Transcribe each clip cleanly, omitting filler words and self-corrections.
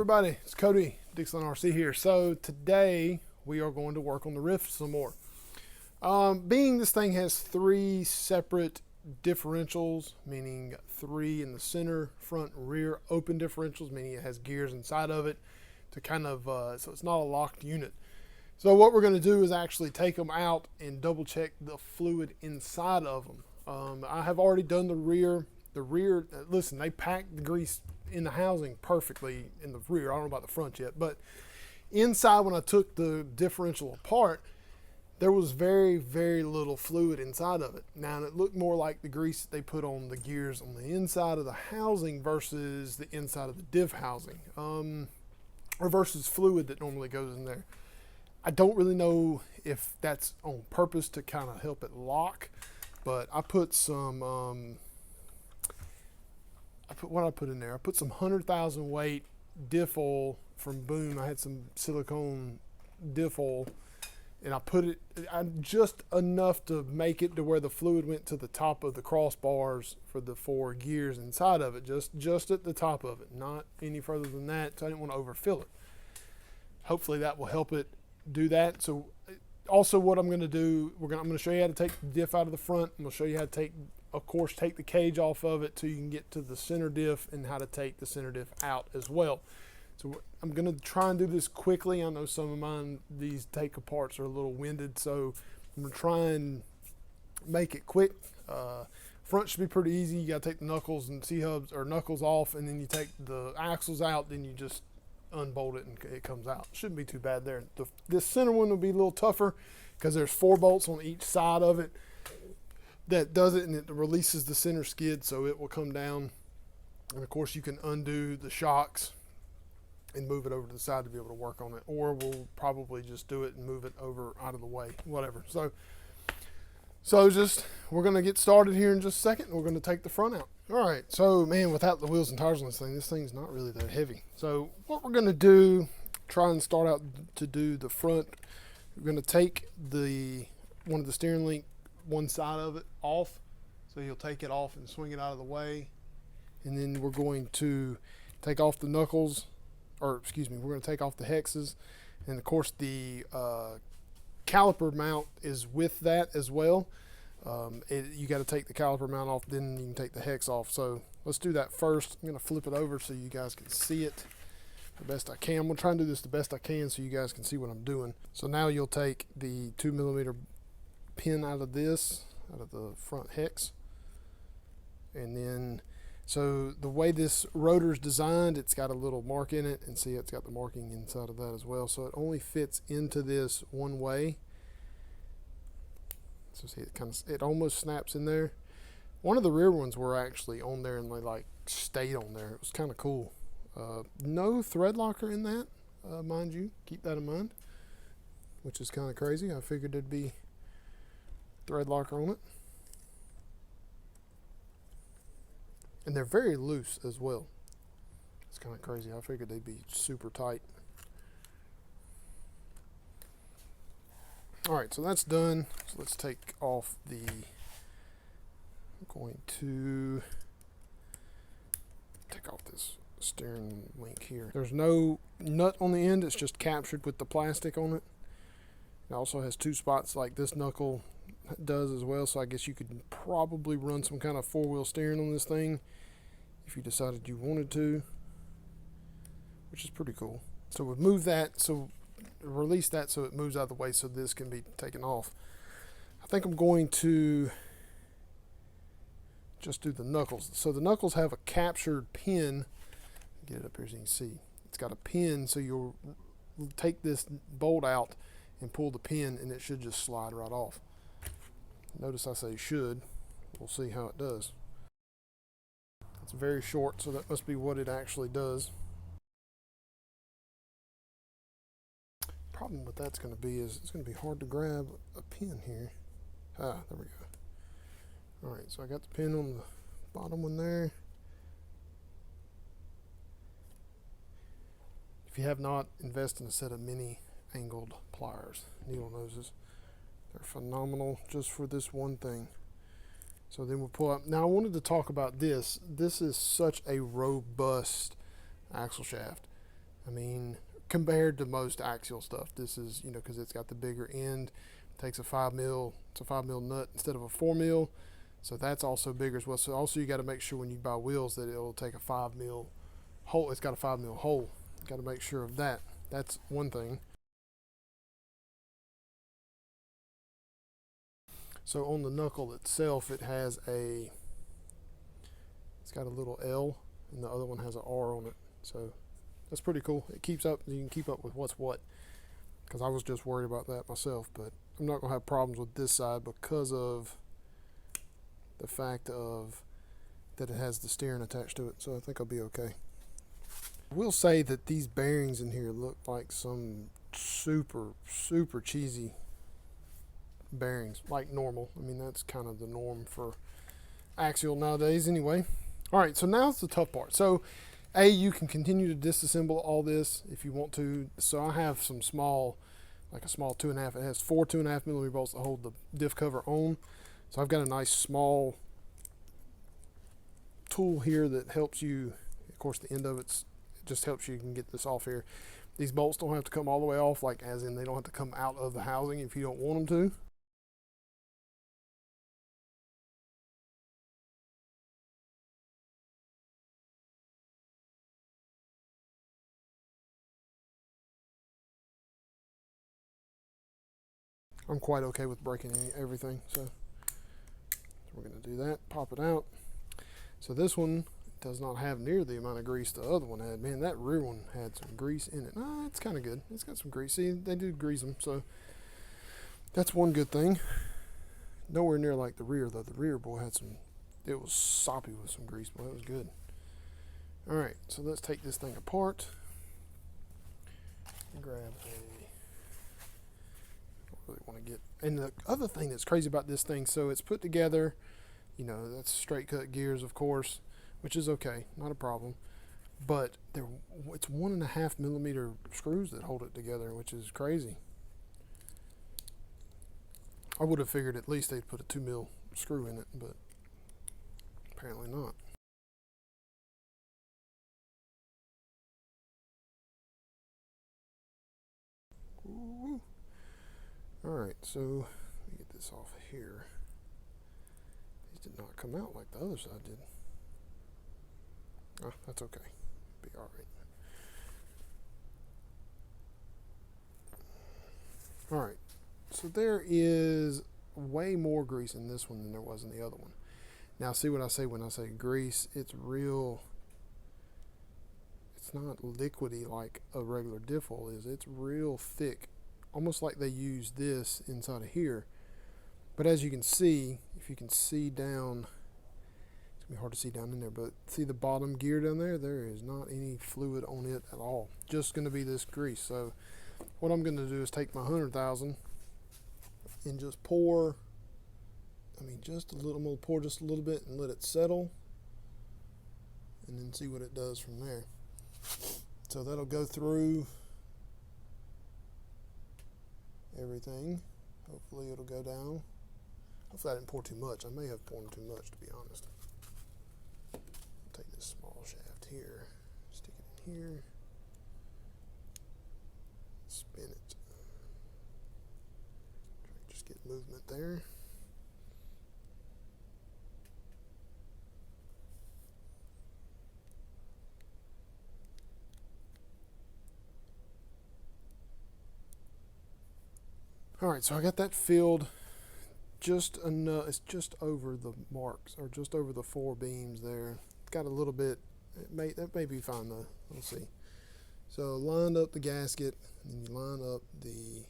everybody, it's Cody, Dixon RC here. So today we are going to work on the Ryft some more. Being this thing has three separate differentials, meaning three in the center, front, rear, open differentials, meaning it has gears inside of it to kind of, so it's not a locked unit. So what we're going to do is actually take them out and double check the fluid inside of them. I have already done the rear. Listen, they packed the grease in the housing perfectly in the rear. I don't know about the front yet, but inside when I took the differential apart, there was very, very little fluid inside of it. Now it looked more like the grease that they put on the gears on the inside of the housing versus the inside of the diff housing, or versus fluid that normally goes in there. I don't really know if that's on purpose to kind of help it lock, but I put some, what did I put in there? I put some 100,000 weight diff oil from Boom. I had some silicone diff oil, and I put it just enough to make it to where the fluid went to the top of the crossbars for the four gears inside of it, just at the top of it, not any further than that. So I didn't want to overfill it. Hopefully that will help it do that. So also what I'm going to do, I'm going to show you how to take the diff out of the front. I'm going to show you how to take the cage off of it so you can get to the center diff, and how to take the center diff out as well. So I'm going to try and do this quickly. I know some of mine, these take aparts are a little winded, so I'm going to try and make it quick. Front should be pretty easy. You got to take the knuckles and C-hubs or knuckles off, and then you take the axles out, then you just unbolt it and it comes out. Shouldn't be too bad there. This center one will be a little tougher because there's 4 bolts on each side of it that does it, and it releases the center skid, so it will come down. And of course you can undo the shocks and move it over to the side to be able to work on it, or we'll probably just do it and move it over out of the way, whatever. So we're going to get started here in just a second. We're going to take the front out. All right, so man, without the wheels and tires on this thing's not really that heavy. So what we're going to do, try and start out to do the front. We're going to take one of the steering link, one side of it off. So you'll take it off and swing it out of the way. And then we're going to take off the knuckles, or excuse me, we're going to take off the hexes. And of course the caliper mount is with that as well. You got to take the caliper mount off, then you can take the hex off. So let's do that first. I'm going to flip it over so you guys can see it the best I can. I'm going to try and do this the best I can so you guys can see what I'm doing. So now you'll take the 2mm pin out of the front hex, and then so the way this rotor is designed, it's got a little mark in it, and see it's got the marking inside of that as well, so it only fits into this one way. So see, it almost snaps in there. One of the rear ones were actually on there and they like stayed on there. It was kind of cool. No thread locker in that, mind you, keep that in mind, which is kind of crazy. I figured there'd be thread locker on it. And they're very loose as well. It's kind of crazy. I figured they'd be super tight. All right, so that's done. So let's take off I'm going to take off this steering link here. There's no nut on the end. It's just captured with the plastic on it. It also has 2 spots like this knuckle does as well, so I guess you could probably run some kind of 4-wheel steering on this thing if you decided you wanted to, which is pretty cool. So we'll move that, so release that so it moves out of the way so this can be taken off. I think I'm going to just do the knuckles. So the knuckles have a captured pin. Get it up here so you can see. It's got a pin, so you'll take this bolt out and pull the pin, and it should just slide right off. Notice I say should. We'll see how it does. It's very short, so that must be what it actually does. Problem with that's going to be is it's going to be hard to grab a pin here. There we go. All right, so I got the pin on the bottom one there. If you have not, invest in a set of mini angled pliers, needle noses. They're phenomenal just for this one thing. So then we'll pull up. Now I wanted to talk about this. This is such a robust axle shaft. I mean, compared to most Axial stuff, this is, you know, because it's got the bigger end, takes a 5 mil, it's a 5 mil nut instead of a 4 mil. So that's also bigger as well. So also you got to make sure when you buy wheels that it'll take a 5 mil hole. It's got a 5 mil hole. You got to make sure of that. That's one thing. So on the knuckle itself, it's got a little L, and the other one has an R on it. So that's pretty cool. It keeps up. You can keep up with what's what. Because I was just worried about that myself, but I'm not gonna have problems with this side because of the fact of that it has the steering attached to it. So I think I'll be okay. I will say that these bearings in here look like some super cheesy bearings, like normal. I mean, that's kind of the norm for Axial nowadays anyway. All right, so now it's the tough part. So you can continue to disassemble all this if you want to. So I have some small, like a small 2.5. It has 4 2.5 millimeter bolts to hold the diff cover on. So I've got a nice small tool here that helps you. Of course, the end of it just helps you can get this off here. These bolts don't have to come all the way off, like as in they don't have to come out of the housing if you don't want them to. I'm quite okay with breaking everything, so we're going to do that. Pop it out. So this one does not have near the amount of grease the other one had. Man, that rear one had some grease in it. It's kind of good. It's got some grease. See, they do grease them, so that's one good thing. Nowhere near like the rear, though. The rear, boy, had some, it was soppy with some grease, boy. It was good. All right, so let's take this thing apart. Grab really want to get, and the other thing that's crazy about this thing, so it's put together, you know, that's straight cut gears, of course, which is okay, not a problem, but it's 1.5 millimeter screws that hold it together, which is crazy. I would have figured at least they'd put a 2 mil screw in it, but apparently not. Ooh. All right, so let me get this off here. These did not come out like the other side did. Oh, that's okay. Be all right. All right, so there is way more grease in this one than there was in the other one. Now, see what I say when I say grease? It's real. It's not liquidy like a regular diff oil is. It's real thick, almost like they use this inside of here. But as you can see, if you can see down, it's gonna be hard to see down in there, but see the bottom gear down there? There is not any fluid on it at all. Just gonna be this grease. So what I'm gonna do is take my 100,000 and just pour, I'm gonna pour just a little bit and let it settle, and then see what it does from there. So that'll go through everything. Hopefully it'll go down. Hopefully I didn't pour too much. I may have poured too much, to be honest. Take this small shaft here, stick it in here, spin it. Just get movement there. All right, so I got that filled just enough. It's just over the marks, or just over the 4 beams there. It's got a little bit. That may be fine though. We'll see. So lined up the gasket, and then you line up the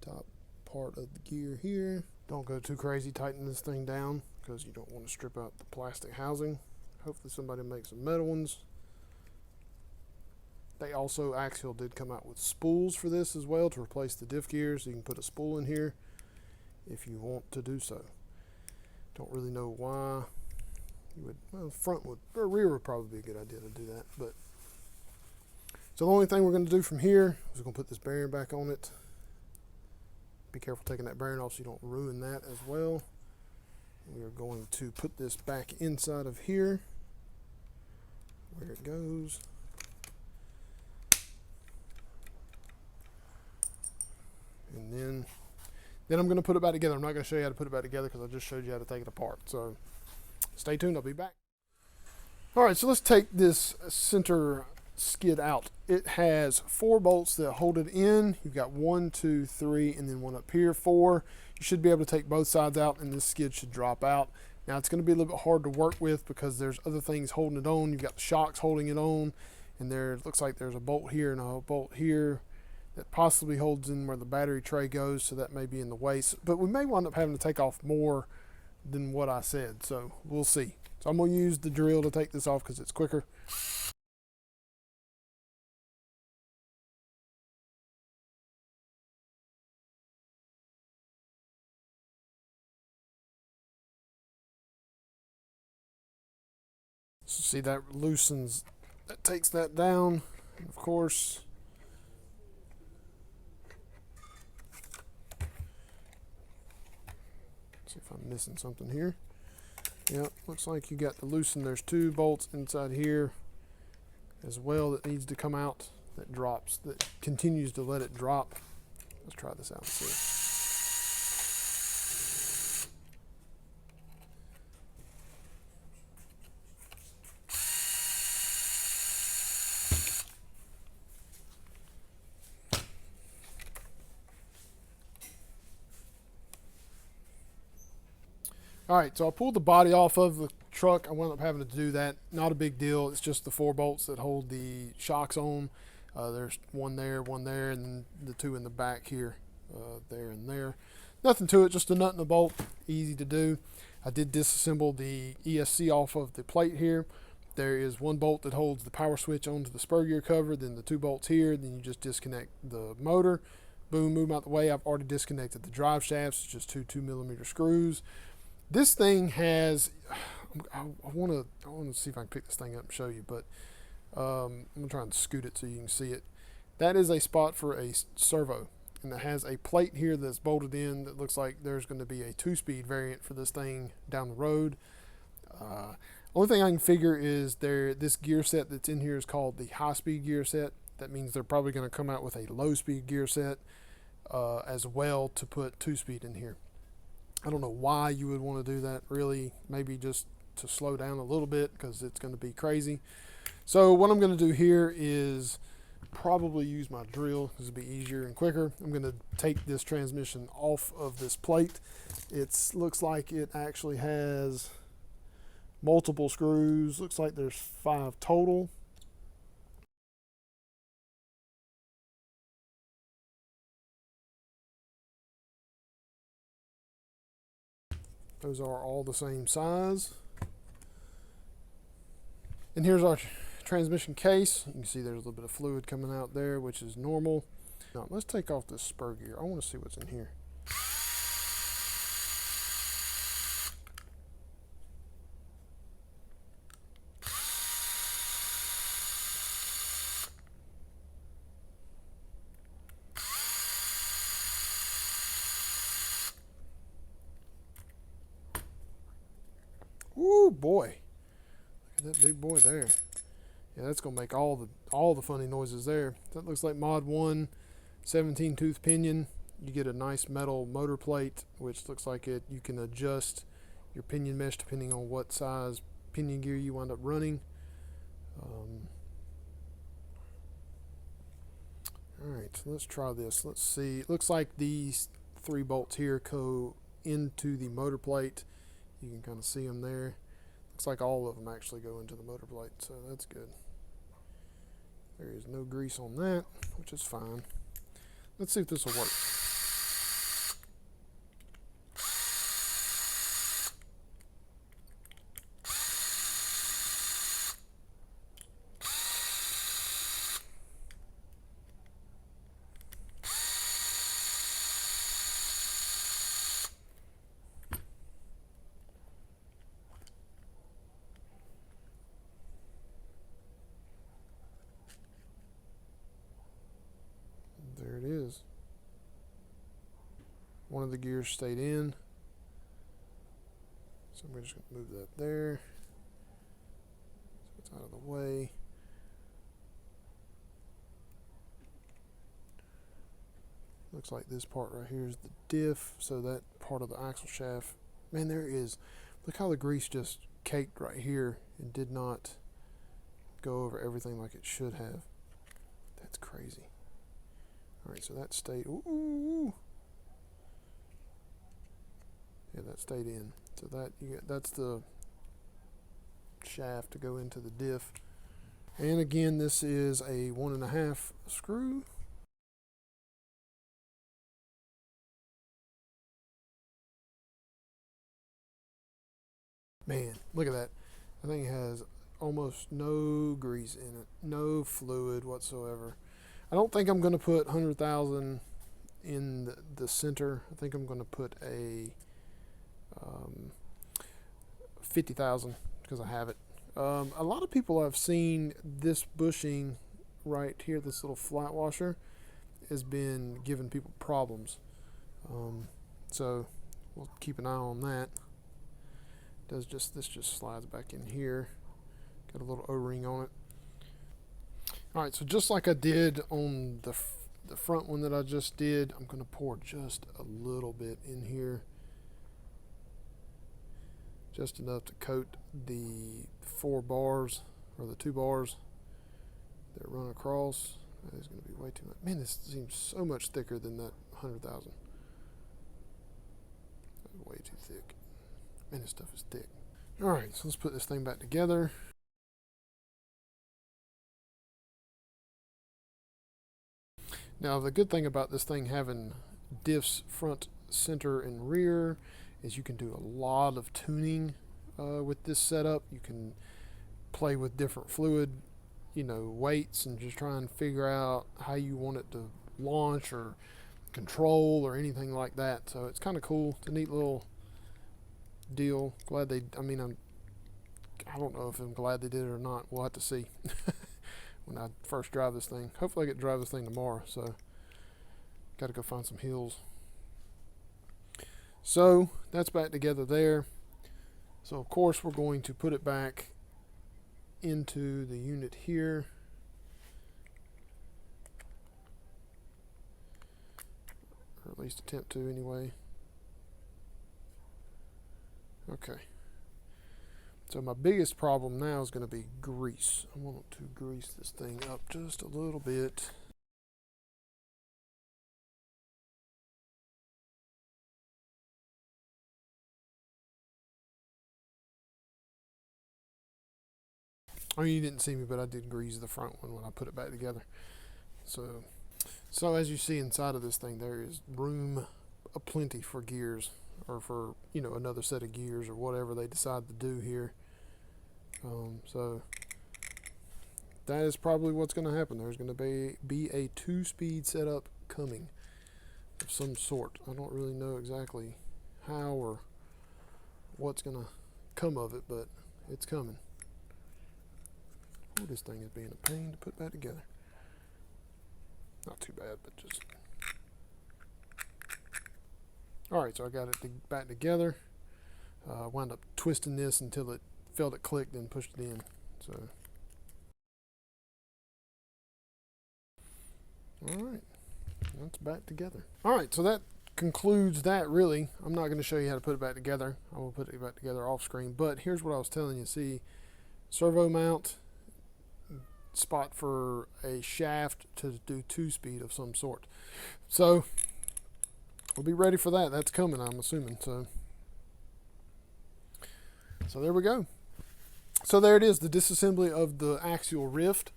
top part of the gear here. Don't go too crazy tightening this thing down because you don't want to strip out the plastic housing. Hopefully somebody makes some metal ones. They also, Axial did come out with spools for this as well to replace the diff gears. So you can put a spool in here if you want to do so. Don't really know why you would. Well, front would, or rear would probably be a good idea to do that. But so the only thing we're going to do from here is we're going to put this bearing back on it. Be careful taking that bearing off so you don't ruin that as well. We are going to put this back inside of here where it goes. Then I'm going to put it back together. I'm not going to show you how to put it back together because I just showed you how to take it apart. So stay tuned. I'll be back. All right, so let's take this center skid out. It has 4 bolts that hold it in. You've got 1, 2, 3, and then one up here, 4. You should be able to take both sides out, and this skid should drop out. Now it's going to be a little bit hard to work with because there's other things holding it on. You've got the shocks holding it on, and there looks like there's a bolt here and a bolt here that possibly holds in where the battery tray goes, so that may be in the way. But we may wind up having to take off more than what I said, so we'll see. So I'm going to use the drill to take this off because it's quicker. So see, that loosens, that takes that down, and of course see if I'm missing something here. Yep, looks like you got to loosen. There's 2 bolts inside here as well that needs to come out, that drops, that continues to let it drop. Let's try this out and see. All right, so I pulled the body off of the truck. I wound up having to do that. Not a big deal. It's just the 4 bolts that hold the shocks on. There's one there, and the 2 in the back here, there and there. Nothing to it, just a nut and a bolt. Easy to do. I did disassemble the ESC off of the plate here. There is 1 bolt that holds the power switch onto the Spur Gear cover, then the 2 bolts here, then you just disconnect the motor. Boom, move them out the way. I've already disconnected the drive shafts, just 2 2mm screws. This thing has, I want to see if I can pick this thing up and show you, but I'm going to try and scoot it so you can see it. That is a spot for a servo, and it has a plate here that's bolted in that looks like there's going to be a 2-speed variant for this thing down the road. Only thing I can figure is this gear set that's in here is called the high-speed gear set. That means they're probably going to come out with a low-speed gear set as well to put 2-speed in here. I don't know why you would want to do that, really. Maybe just to slow down a little bit because it's going to be crazy. So what I'm going to do here is probably use my drill because it'll be easier and quicker. I'm going to take this transmission off of this plate. It looks like it actually has multiple screws. Looks like there's 5 total. Those are all the same size. And here's our transmission case. You can see there's a little bit of fluid coming out there, which is normal. Now let's take off this spur gear. I want to see what's in here. Ooh boy, look at that big boy there. Yeah, that's gonna make all the funny noises there. That looks like Mod 1 17 tooth pinion. You get a nice metal motor plate, which looks like you can adjust your pinion mesh depending on what size pinion gear you wind up running. Alright, so let's try this. Let's see. It looks like these 3 bolts here go into the motor plate. You can kind of see them there. Looks like all of them actually go into the motor plate, so that's good. There is no grease on that, which is fine. Let's see if this will work. There it is. One of the gears stayed in. So we're just going to move that there. So it's out of the way. looks like this part right here is the diff, so that part of the axle shaft. Man, there is, look how the grease just caked right here and did not go over everything like it should have. That's crazy. Alright, so that stayed, ooh. Yeah, that stayed in. So that that's the shaft to go into the diff. And again, this is a 1.5 screw. Man, look at that. I think it has almost no grease in it, no fluid whatsoever. I don't think I'm going to put 100,000 in the center. I think I'm going to put a 50,000 because I have it. A lot of people I've seen this bushing right here, this little flat washer, has been giving people problems. So we'll keep an eye on that. This just slides back in here. Got a little O-ring on it. Alright, so just like I did on the front one that I just did, I'm going to pour just a little bit in here. Just enough to coat the 4 bars, or the 2 bars that run across. That is going to be way too much. Man, this seems so much thicker than that 100,000. That's way too thick. Man, this stuff is thick. Alright, so let's put this thing back together. Now, the good thing about this thing having diffs front, center, and rear is you can do a lot of tuning with this setup. You can play with different fluid, weights, and just try and figure out how you want it to launch or control or anything like that. So it's kind of cool. It's a neat little deal. Glad they, I don't know if I'm glad they did it or not. We'll have to see when I first drive this thing. Hopefully I get to drive this thing tomorrow, so got to go find some hills. So that's back together there. So of course we're going to put it back into the unit here. Or at least attempt to anyway. Okay. So my biggest problem now is going to be grease. I want to grease this thing up just a little bit. Oh, you didn't see me, but I did grease the front one when I put it back together. So as you see inside of this thing, there is room aplenty for gears, or for another set of gears or whatever they decide to do here. So that is probably what's going to happen. There's going to be a 2-speed setup coming of some sort. I don't really know exactly how or what's going to come of it, but it's coming. Oh, this thing is being a pain to put back together. Not too bad, but just... Alright, so I got it back together. Wound up twisting this until it felt it clicked, then pushed it in. So, alright, that's back together. Alright, so that concludes that really. I'm not going to show you how to put it back together. I will put it back together off screen. But here's what I was telling you. See, servo mount, spot for a shaft to do 2-speed of some sort. So we'll be ready for that. That's coming, I'm assuming. So there we go. So there it is, the disassembly of the Axial Ryft.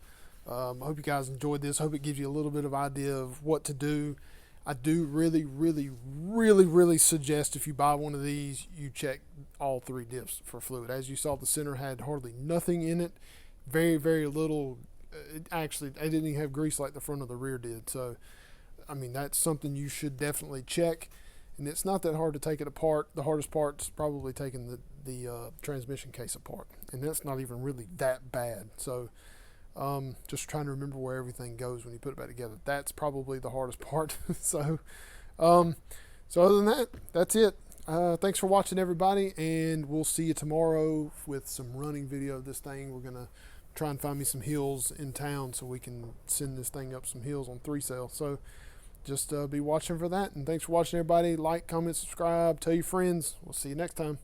I hope you guys enjoyed this. Hope it gives you a little bit of idea of what to do. I do really suggest if you buy one of these, you check all 3 diffs for fluid. As you saw, the center had hardly nothing in it. Very little. Actually, I didn't even have grease like the front of the rear did. So, I mean, that's something you should definitely check. And it's not that hard to take it apart. The hardest part's probably taking the transmission case apart. And that's not even really that bad. So, just trying to remember where everything goes when you put it back together. That's probably the hardest part. So other than that, that's it. Thanks for watching, everybody, and we'll see you tomorrow with some running video of this thing. We're gonna try and find me some hills in town so we can send this thing up some hills on 3-cell. So just be watching for that. And thanks for watching, everybody. Like, comment, subscribe, tell your friends. We'll see you next time.